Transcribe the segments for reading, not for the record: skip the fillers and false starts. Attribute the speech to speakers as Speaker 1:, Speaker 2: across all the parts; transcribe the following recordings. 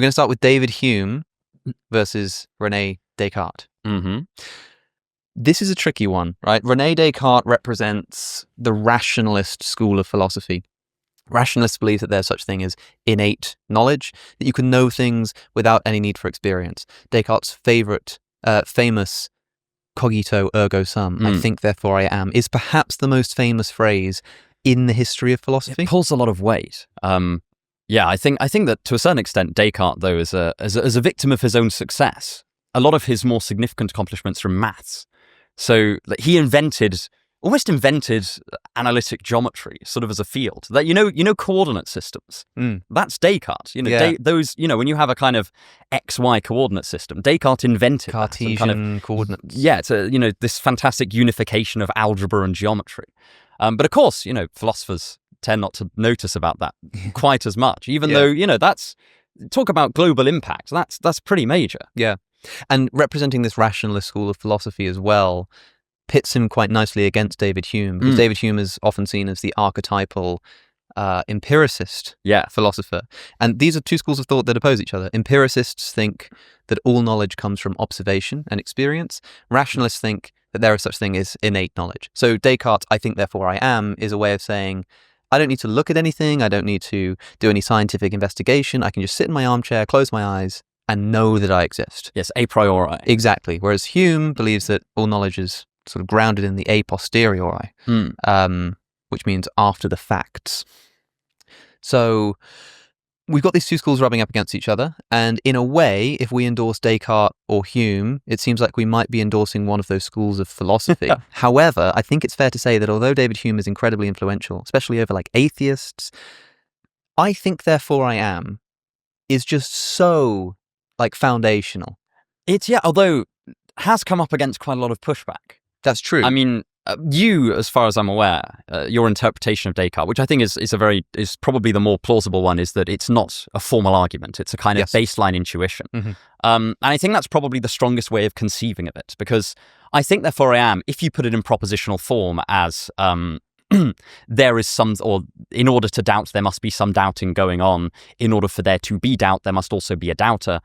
Speaker 1: We're going to start with David Hume versus René Descartes.
Speaker 2: Mm-hmm.
Speaker 1: This is a tricky one, right? René Descartes represents the rationalist school of philosophy. Rationalists believe that there's such thing as innate knowledge, that you can know things without any need for experience. Descartes' famous Cogito ergo sum, I think therefore I am, is perhaps the most famous phrase in the history of philosophy.
Speaker 2: It pulls a lot of weight. I think that to a certain extent, Descartes, though, as a victim of his own success, a lot of his more significant accomplishments are in maths. So he almost invented analytic geometry, sort of as a field. That you know coordinate systems. That's Descartes. Those when you have a kind of XY coordinate system, Descartes invented
Speaker 1: Cartesian
Speaker 2: kind of
Speaker 1: coordinates.
Speaker 2: Yeah, it's this fantastic unification of algebra and geometry. But of course, philosophers tend not to notice about that quite as much, even though that's talk about global impact. That's pretty major.
Speaker 1: Yeah. And representing this rationalist school of philosophy as well pits him quite nicely against David Hume, because David Hume is often seen as the archetypal empiricist philosopher. And these are two schools of thought that oppose each other. Empiricists think that all knowledge comes from observation and experience. Rationalists think that there is such thing as innate knowledge. So Descartes' I think, therefore I am, is a way of saying, I don't need to look at anything, I don't need to do any scientific investigation, I can just sit in my armchair, close my eyes, and know that I exist.
Speaker 2: Yes, a priori.
Speaker 1: Exactly. Whereas Hume believes that all knowledge is sort of grounded in the a posteriori, which means after the facts. So we've got these two schools rubbing up against each other, and in a way, if we endorse Descartes or Hume, it seems like we might be endorsing one of those schools of philosophy. However, I think it's fair to say that although David Hume is incredibly influential, especially over like atheists, I think therefore I am is just so like foundational.
Speaker 2: Although has come up against quite a lot of pushback.
Speaker 1: That's true.
Speaker 2: I mean, you, as far as I'm aware, your interpretation of Descartes, which I think is probably the more plausible one, is that it's not a formal argument. It's a kind of baseline intuition. And I think that's probably the strongest way of conceiving of it, because I think therefore I am, if you put it in propositional form as there is some, or in order to doubt, there must be some doubting going on. In order for there to be doubt, there must also be a doubter.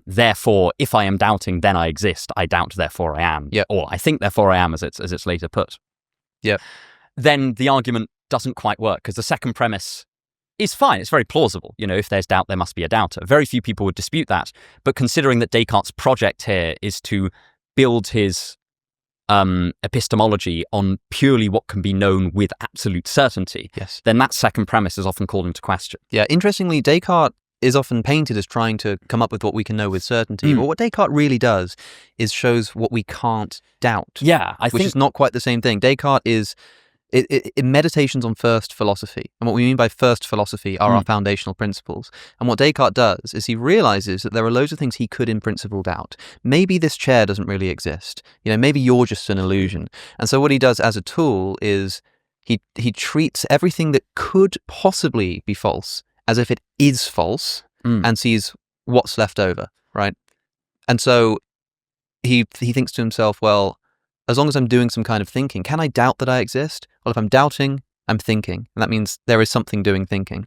Speaker 2: Therefore, if I am doubting, then I exist. I doubt, therefore I am. Or I think, therefore I am, as it's later put. Then the argument doesn't quite work, because the second premise is fine. It's very plausible. If there's doubt, there must be a doubter. Very few people would dispute that. But considering that Descartes' project here is to build his epistemology on purely what can be known with absolute certainty, then that second premise is often called into question.
Speaker 1: Yeah, interestingly, Descartes is often painted as trying to come up with what we can know with certainty. But what Descartes really does is shows what we can't doubt.
Speaker 2: Yeah,
Speaker 1: which is not quite the same thing. Descartes is in meditations on first philosophy. And what we mean by first philosophy are our foundational principles. And what Descartes does is he realizes that there are loads of things he could in principle doubt. Maybe this chair doesn't really exist. Maybe you're just an illusion. And so what he does as a tool is he treats everything that could possibly be false as if it is false and sees what's left over, right? And so he thinks to himself, well, as long as I'm doing some kind of thinking, can I doubt that I exist? Well, if I'm doubting, I'm thinking. And that means there is something doing thinking.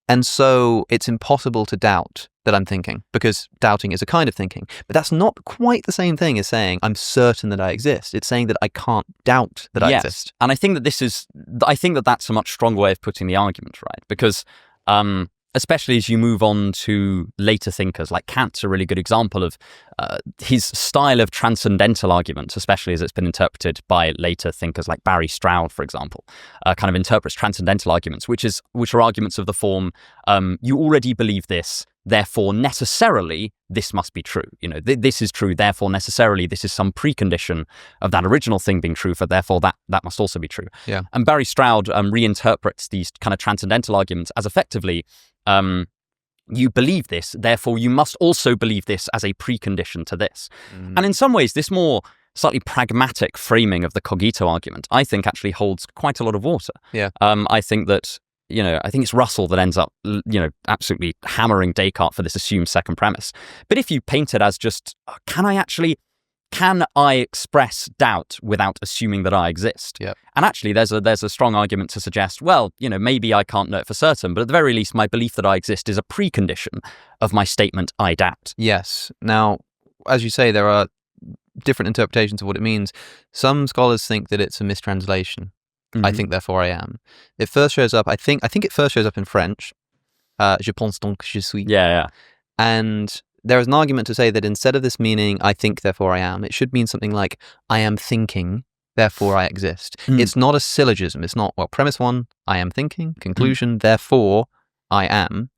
Speaker 1: And so it's impossible to doubt that I'm thinking, because doubting is a kind of thinking. But that's not quite the same thing as saying I'm certain that I exist. It's saying that I can't doubt that I exist.
Speaker 2: And I think that that's a much stronger way of putting the argument, right? Because especially as you move on to later thinkers, like Kant's a really good example of his style of transcendental argument, especially as it's been interpreted by later thinkers like Barry Stroud, for example, kind of interprets transcendental arguments, which are arguments of the form, you already believe this, therefore necessarily this must be true. This is true, therefore necessarily this is some precondition of that original thing being true, for therefore that must also be true.
Speaker 1: Yeah.
Speaker 2: And Barry Stroud reinterprets these kind of transcendental arguments as effectively, you believe this, therefore you must also believe this as a precondition to this. And in some ways, this more slightly pragmatic framing of the Cogito argument, I think actually holds quite a lot of water.
Speaker 1: Yeah.
Speaker 2: I think that, I think it's Russell that ends up, absolutely hammering Descartes for this assumed second premise. But if you paint it as just, can can I express doubt without assuming that I exist?
Speaker 1: Yep.
Speaker 2: And actually, there's a strong argument to suggest, well, maybe I can't know it for certain, but at the very least, my belief that I exist is a precondition of my statement, I doubt.
Speaker 1: Yes. Now, as you say, there are different interpretations of what it means. Some scholars think that it's a mistranslation. I think, therefore I am. It first shows up, I think it first shows up in French. Je pense donc je suis.
Speaker 2: Yeah.
Speaker 1: And there is an argument to say that instead of this meaning, I think, therefore I am, it should mean something like, I am thinking, therefore I exist. It's not a syllogism. It's not, well, premise one, I am thinking, conclusion, therefore I am.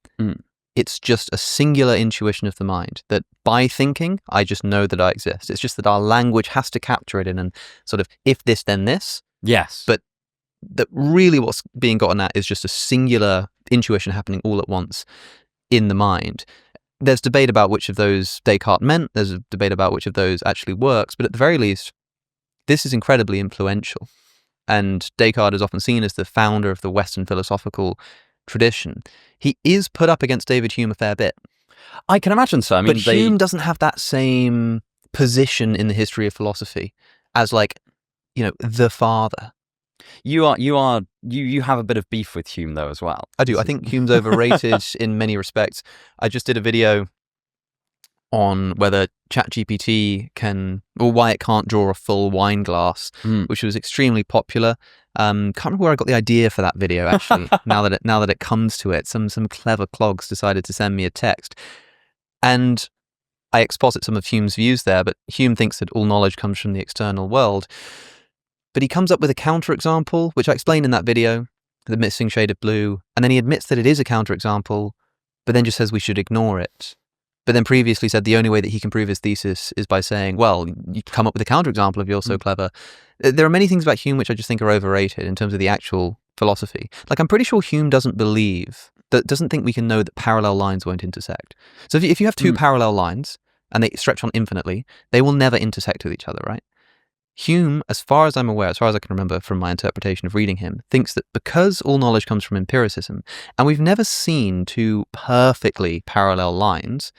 Speaker 1: It's just a singular intuition of the mind that by thinking, I just know that I exist. It's just that our language has to capture it in and sort of, if this, then this.
Speaker 2: Yes.
Speaker 1: But that really what's being gotten at is just a singular intuition happening all at once in the mind. There's debate about which of those Descartes meant. There's a debate about which of those actually works. But at the very least, this is incredibly influential. And Descartes is often seen as the founder of the Western philosophical tradition. He is put up against David Hume a fair bit.
Speaker 2: I can imagine so. I mean,
Speaker 1: but Hume doesn't have that same position in the history of philosophy as, like, the father.
Speaker 2: You have a bit of beef with Hume though as well.
Speaker 1: I do. I think Hume's overrated in many respects. I just did a video on whether ChatGPT can, or why it can't draw a full wine glass, which was extremely popular. Can't remember where I got the idea for that video actually. now that it comes to it, some clever clogs decided to send me a text, and I exposit some of Hume's views there. But Hume thinks that all knowledge comes from the external world. But he comes up with a counterexample, which I explained in that video, the missing shade of blue, and then he admits that it is a counterexample, but then just says we should ignore it. But then previously said the only way that he can prove his thesis is by saying, well, you come up with a counterexample if you're so clever. There are many things about Hume which I just think are overrated in terms of the actual philosophy. Like, I'm pretty sure Hume doesn't think we can know that parallel lines won't intersect. So if you have two parallel lines and they stretch on infinitely, they will never intersect with each other, right? Hume, as far as I'm aware, as far as I can remember from my interpretation of reading him, thinks that because all knowledge comes from empiricism, and we've never seen two perfectly parallel lines,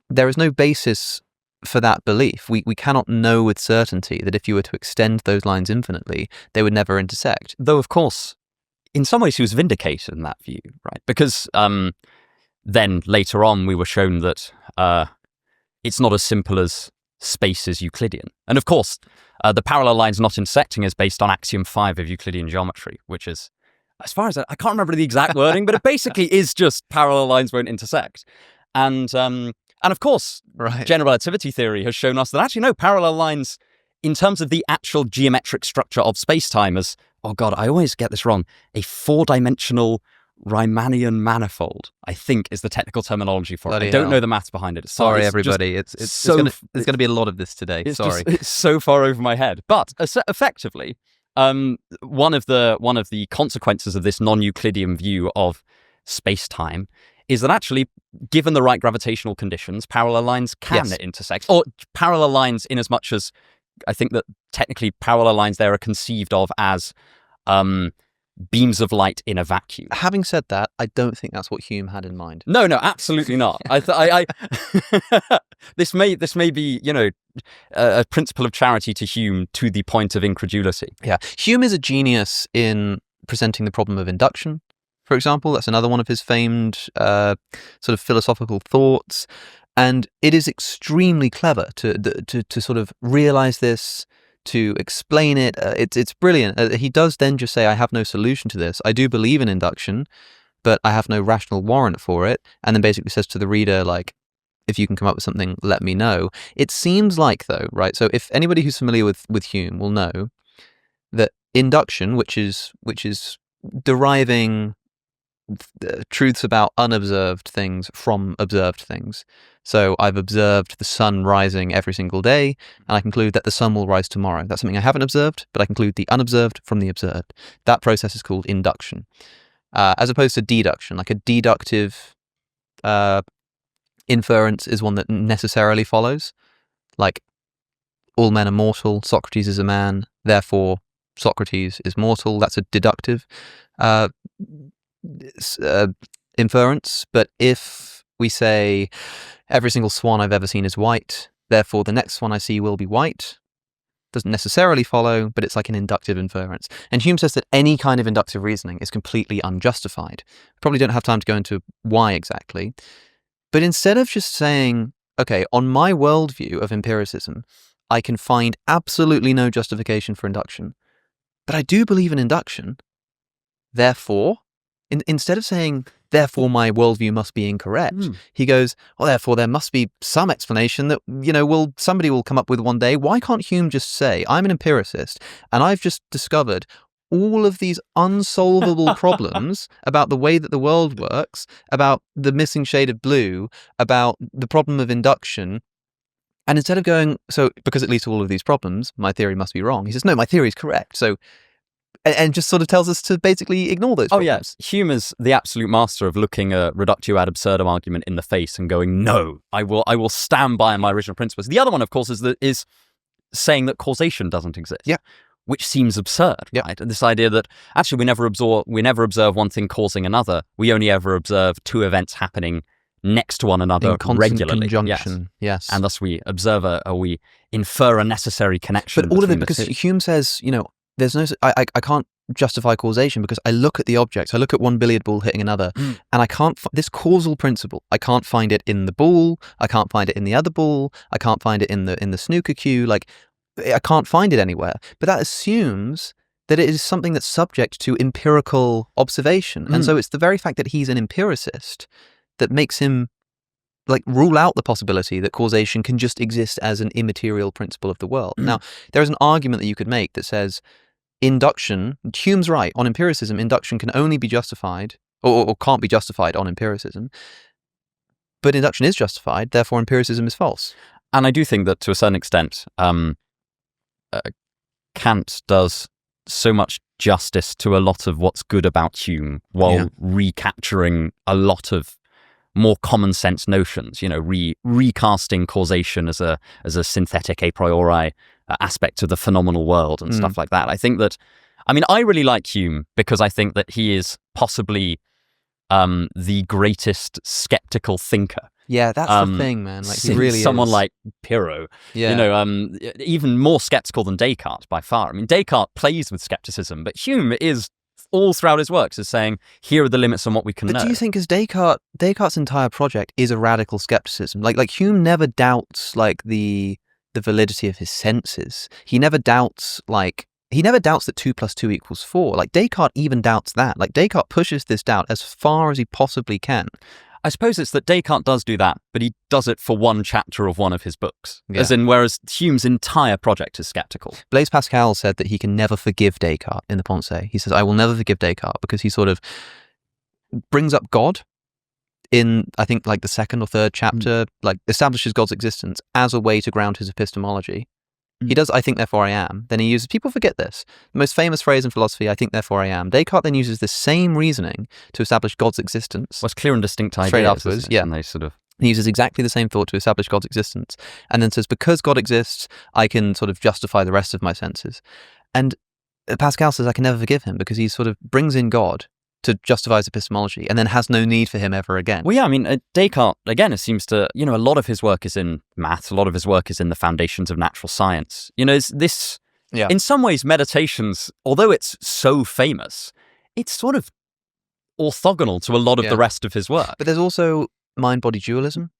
Speaker 1: there is no basis for that belief. We cannot know with certainty that if you were to extend those lines infinitely, they would never intersect.
Speaker 2: Though, of course, in some ways he was vindicated in that view, right? Because then later on we were shown that it's not as simple as space is Euclidean. And of course, the parallel lines not intersecting is based on axiom 5 of Euclidean geometry, which is, as far as I can't remember the exact wording, but it basically is just parallel lines won't intersect. And of course, general relativity theory has shown us that actually no, parallel lines in terms of the actual geometric structure of space-time as, oh God, I always get this wrong, a 4-dimensional Riemannian manifold, I think, is the technical terminology for it. I don't know the maths behind it.
Speaker 1: Sorry, everybody. There's going to be a lot of this today. Sorry.
Speaker 2: It's so far over my head. But effectively, one of the consequences of this non-Euclidean view of space-time is that actually, given the right gravitational conditions, parallel lines can intersect. Or parallel lines in as much as I think that technically parallel lines there are conceived of as beams of light in a vacuum.
Speaker 1: Having said that, I don't think that's what Hume had in mind.
Speaker 2: No, absolutely not. This may be, a principle of charity to Hume to the point of incredulity.
Speaker 1: Yeah, Hume is a genius in presenting the problem of induction, for example. That's another one of his famed sort of philosophical thoughts, and it is extremely clever to sort of realize this, to explain it. It's brilliant. He does then just say, I have no solution to this. I do believe in induction, but I have no rational warrant for it. And then basically says to the reader, like, if you can come up with something, let me know. It seems like, though, right? So if anybody who's familiar with Hume will know that induction, which is deriving truths about unobserved things from observed things. So I've observed the sun rising every single day, and I conclude that the sun will rise tomorrow. That's something I haven't observed, but I conclude the unobserved from the observed. That process is called induction, as opposed to deduction. Like a deductive inference is one that necessarily follows. Like, all men are mortal, Socrates is a man, therefore Socrates is mortal. That's a deductive inference. But if we say every single swan I've ever seen is white, therefore the next one I see will be white. Doesn't necessarily follow, but it's like an inductive inference. And Hume says that any kind of inductive reasoning is completely unjustified. Probably don't have time to go into why exactly. But instead of just saying, okay, on my worldview of empiricism, I can find absolutely no justification for induction, but I do believe in induction. Therefore, instead of saying, therefore my worldview must be incorrect, he goes, well, therefore there must be some explanation that, somebody will come up with one day. Why can't Hume just say, I'm an empiricist, and I've just discovered all of these unsolvable problems about the way that the world works, about the missing shade of blue, about the problem of induction. And instead of going, so because it leads to all of these problems, my theory must be wrong, he says, no, my theory is correct. So, and just sort of tells us to basically ignore those problems.
Speaker 2: Oh, yes. Hume is the absolute master of looking a reductio ad absurdum argument in the face and going, no, I will stand by my original principles. The other one, of course, is saying that causation doesn't exist.
Speaker 1: Yeah.
Speaker 2: Which seems absurd, right? And this idea that actually we never observe one thing causing another. We only ever observe two events happening next to one another
Speaker 1: in constant
Speaker 2: regularly.
Speaker 1: Conjunction. Yes.
Speaker 2: And thus we observe we infer a necessary connection.
Speaker 1: But all of it because Hume says, there's no, I can't justify causation because I look at the objects, I look at one billiard ball hitting another, and I can't, this causal principle, I can't find it in the ball, I can't find it in the other ball, I can't find it in the snooker cue, like, I can't find it anywhere. But that assumes that it is something that's subject to empirical observation. And so it's the very fact that he's an empiricist that makes him rule out the possibility that causation can just exist as an immaterial principle of the world. Now, there is an argument that you could make that says induction, Hume's right, on empiricism, induction can only be justified or can't be justified on empiricism. But induction is justified, therefore empiricism is false.
Speaker 2: And I do think that to a certain extent, Kant does so much justice to a lot of what's good about Hume while recapturing a lot of more common sense notions, recasting causation as a synthetic a priori aspect of the phenomenal world and stuff like that. I think that, I really like Hume because I think that he is possibly the greatest skeptical thinker.
Speaker 1: Yeah, that's the thing, man. He really
Speaker 2: someone
Speaker 1: is.
Speaker 2: Like Pyrrho, even more skeptical than Descartes by far. Descartes plays with skepticism, but Hume is all throughout his works is saying, here are the limits on what we can know.
Speaker 1: But do you think, because Descartes' entire project is a radical skepticism? Like Hume never doubts the validity of his senses. He never doubts that 2 + 2 = 4. Descartes even doubts that. Descartes pushes this doubt as far as he possibly can.
Speaker 2: I suppose it's that Descartes does do that, but he does it for one chapter of one of his books.
Speaker 1: Yeah.
Speaker 2: Whereas Hume's entire project is skeptical.
Speaker 1: Blaise Pascal said that he can never forgive Descartes in the Pensées. He says, I will never forgive Descartes because he sort of brings up God in, I think, the second or third chapter, establishes God's existence as a way to ground his epistemology. He does, I think, therefore I am. Then he uses, people forget this, the most famous phrase in philosophy, I think, therefore I am. Descartes then uses the same reasoning to establish God's existence.
Speaker 2: Well, it's clear and distinct ideas.
Speaker 1: Straight afterwards, yeah.
Speaker 2: And they sort of...
Speaker 1: He uses exactly the same thought to establish God's existence. And then says, because God exists, I can sort of justify the rest of my senses. And Pascal says, I can never forgive him because he sort of brings in God to justify his epistemology and then has no need for him ever again.
Speaker 2: Well, yeah, Descartes, again, it seems to, a lot of his work is in math, a lot of his work is in the foundations of natural science. In some ways, Meditations, although it's so famous, it's sort of orthogonal to a lot of the rest of his work.
Speaker 1: But there's also mind-body dualism.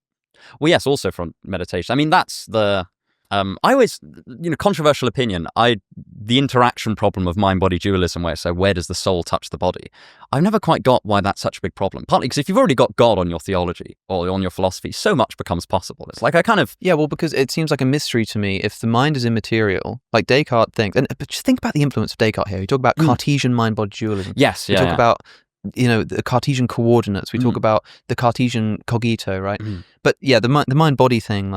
Speaker 2: Well, yes, also from meditation. That's the... I always, controversial opinion, the interaction problem of mind-body dualism, where does the soul touch the body? I've never quite got why that's such a big problem. Partly because if you've already got God on your theology or on your philosophy, so much becomes possible. It's I kind of...
Speaker 1: Yeah, well, because it seems like a mystery to me. If the mind is immaterial, like Descartes thinks, but just think about the influence of Descartes here. You talk about Cartesian mind-body dualism.
Speaker 2: Yes,
Speaker 1: We talk about the Cartesian coordinates. We talk about the Cartesian cogito, right? But yeah, the mind-body thing,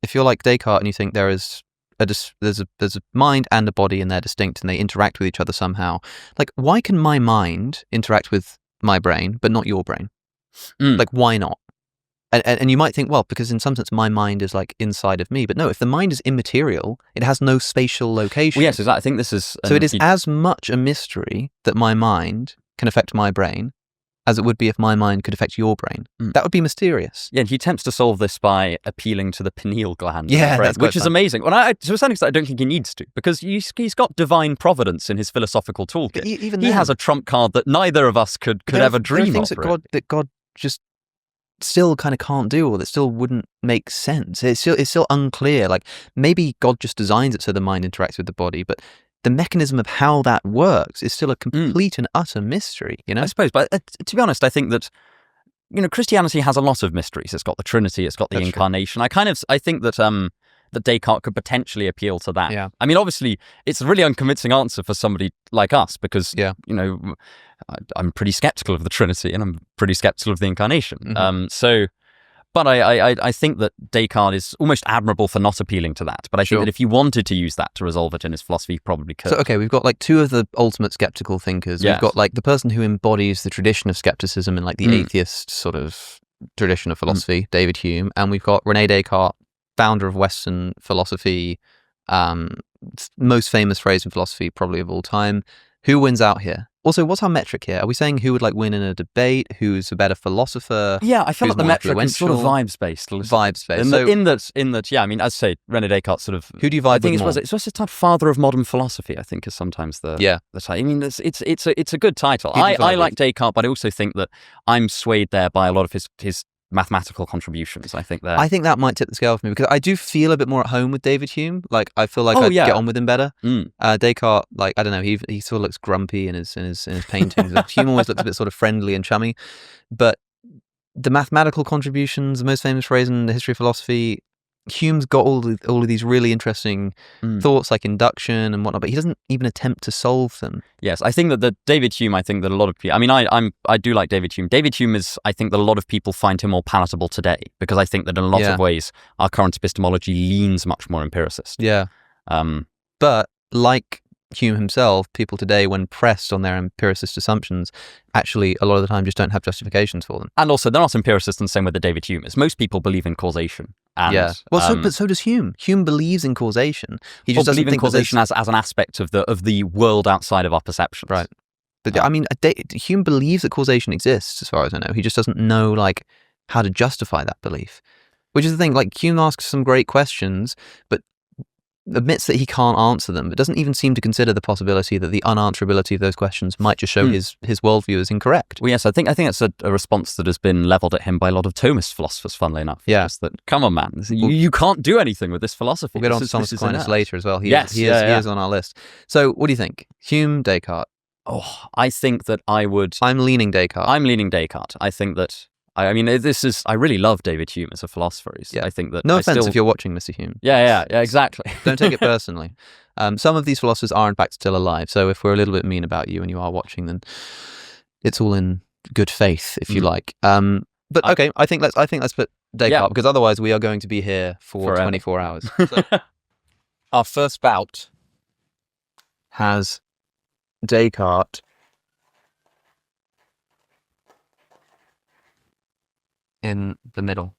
Speaker 1: if you're like Descartes and you think there's a mind and a body and they're distinct and they interact with each other somehow, why can my mind interact with my brain but not your brain? Why not? And you might think, well, because in some sense my mind is inside of me, but no, if the mind is immaterial, it has no spatial location.
Speaker 2: Well, yes, exactly. I think this is...
Speaker 1: So it is as much a mystery that my mind can affect my brain as it would be if my mind could affect your brain. That would be mysterious.
Speaker 2: Yeah, and he attempts to solve this by appealing to the pineal gland,
Speaker 1: yeah,
Speaker 2: brain, which is amazing. Well, to a certain extent, I don't think he needs to, because he's got divine providence in his philosophical toolkit. He has a trump card that neither of us could ever dream of.
Speaker 1: There are things that God just still kind of can't do, or that still wouldn't make sense. It's still unclear. Like, maybe God just designs it so the mind interacts with the body, but the mechanism of how that works is still a complete and utter mystery, you know?
Speaker 2: I suppose, but to be honest, I think that, Christianity has a lot of mysteries. It's got the Trinity, it's got the incarnation. True. I think that that Descartes could potentially appeal to that.
Speaker 1: Yeah.
Speaker 2: I mean, obviously, it's a really unconvincing answer for somebody like us, because, I'm pretty skeptical of the Trinity, and I'm pretty skeptical of the incarnation. But I think that Descartes is almost admirable for not appealing to that. But I think that if he wanted to use that to resolve it in his philosophy, he probably could.
Speaker 1: So, okay, we've got like two of the ultimate skeptical thinkers.
Speaker 2: Yes.
Speaker 1: We've got like the person who embodies the tradition of skepticism in like the atheist sort of tradition of philosophy, David Hume. And we've got René Descartes, founder of Western philosophy, most famous phrase in philosophy probably of all time. Who wins out here? Also, what's our metric here? Are we saying who would like win in a debate? Who's a better philosopher?
Speaker 2: Yeah, I feel like the metric is sort of vibes-based.
Speaker 1: Vibes-based.
Speaker 2: In that, yeah, I mean, as I say, René Descartes sort of...
Speaker 1: Who do you vibe with more?
Speaker 2: It's just a father of modern philosophy, I think, is sometimes the title. I mean, it's a good title. I like Descartes, but I also think that I'm swayed there by a lot of his mathematical contributions. I think
Speaker 1: that might tip the scale for me, because I do feel a bit more at home with David Hume. Like, I feel like I'd get on with him better. Descartes, like, I don't know, he sort of looks grumpy in his paintings. Hume always looks a bit sort of friendly and chummy, but the mathematical contributions, the most famous phrase in the history of philosophy, Hume's got all of these really interesting thoughts like induction and whatnot, but he doesn't even attempt to solve them.
Speaker 2: Yes, I think that the David Hume, I think that a lot of people, I mean, I do like David Hume. David Hume is, I think that a lot of people find him more palatable today, because I think that in a lot of ways, our current epistemology leans much more empiricist.
Speaker 1: Yeah. But like Hume himself, people today, when pressed on their empiricist assumptions, actually a lot of the time just don't have justifications for them.
Speaker 2: And also, they're not empiricists in the same way that David Hume is. Most people believe in causation. And,
Speaker 1: but so does Hume. Hume believes in causation. He just doesn't
Speaker 2: believe in causation as an aspect of the world outside of our perceptions.
Speaker 1: Right. But I mean, Hume believes that causation exists, as far as I know. He just doesn't know like how to justify that belief. Which is the thing. Like, Hume asks some great questions, but admits that he can't answer them, but doesn't even seem to consider the possibility that the unanswerability of those questions might just show his worldview is incorrect.
Speaker 2: Well, yes, I think that's a response that has been levelled at him by a lot of Thomist philosophers, funnily enough.
Speaker 1: Yeah.
Speaker 2: Just that, come on, man, you can't do anything with this philosophy.
Speaker 1: We'll get on to Thomas Aquinas later as well. He is on our list. So, what do you think? Hume, Descartes?
Speaker 2: Oh, I think that I'm
Speaker 1: leaning Descartes.
Speaker 2: I think that... I mean, I really love David Hume as a philosopher. I think that...
Speaker 1: No offense if you're watching, Mr. Hume.
Speaker 2: Yeah, exactly.
Speaker 1: Don't take it personally. Some of these philosophers are, in fact, still alive. So if we're a little bit mean about you and you are watching, then it's all in good faith, if you like. But okay, I think let's put Descartes, because otherwise we are going to be here for forever. 24 hours. So, our first bout has Descartes in the middle.